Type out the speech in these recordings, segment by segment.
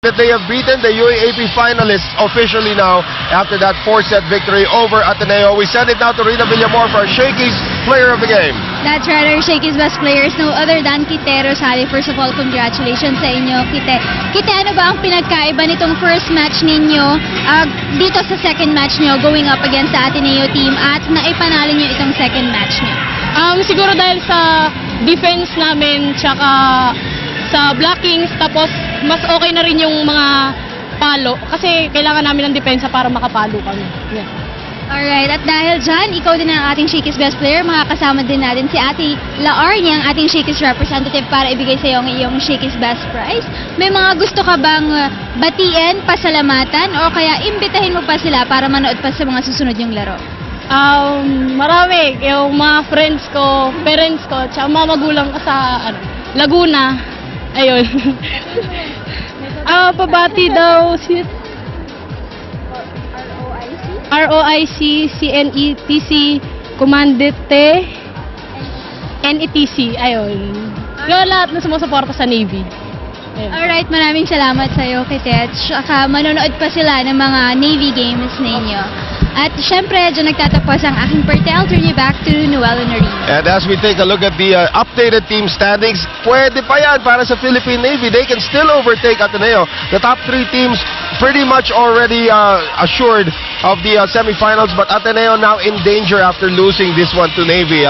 that they have beaten the UAAP finalists officially now after that 4-set victory over Ateneo. We send it now to Rina Villamor for Shakey's Player of the Game. That's right, our Shakey's best players, no other than Kite Rosali. First of all, congratulations sa inyo, Kite. Kite, ano ba ang pinagkaiba nitong first match ninyo dito sa second match nyo going up against the Ateneo team at naipanalo nyo itong second match nyo? Siguro dahil sa defense namin tsaka sa blockings, tapos mas okay na rin yung mga palo kasi kailangan namin ng depensa para makapalo kami. Yeah. Alright, at dahil dyan, ikaw din ang ating Shakey's best player, makakasama din natin si Ate Laarnia, ang ating Shakey's representative para ibigay sa iyo ang iyong Shakey's best prize. May mga gusto ka bang batiin, pasalamatan, o kaya imbitahin mo pa sila para manood pa sa mga susunod yung laro? Marami. Yung mga friends ko, parents ko, tsaka mga magulang ko sa Laguna. Ayun. Pabati daw si ROIC, CNETC, Comandante, NETC. Ayun. Yung lahat na sumusuporta sa Navy. Ayun. Alright, maraming salamat sa iyo, Kite. Tsaka manonood pa sila ng mga Navy games ninyo. At syempre, dyan nagtatapos ang aking parte. I'll turn you back to Noel and Noreen. And as we take a look at the updated team standings, pwede pa yan para sa Philippine Navy. They can still overtake Ateneo. The top 3 teams pretty much already assured of the semifinals, but Ateneo now in danger after losing this one to Navy,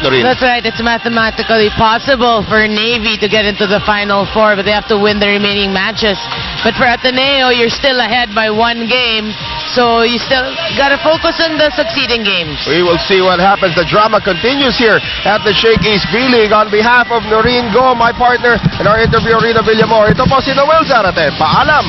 Noreen. That's right. It's mathematically possible for Navy to get into the Final Four, but they have to win the remaining matches. But for Ateneo, you're still ahead by 1 game, so you still got to focus on the succeeding games. We will see what happens. The drama continues here at the Shakey's V-League. On behalf of Noreen Go, my partner, and our interviewer Rina Villamor, ito po si Noel Zarate. Paalam!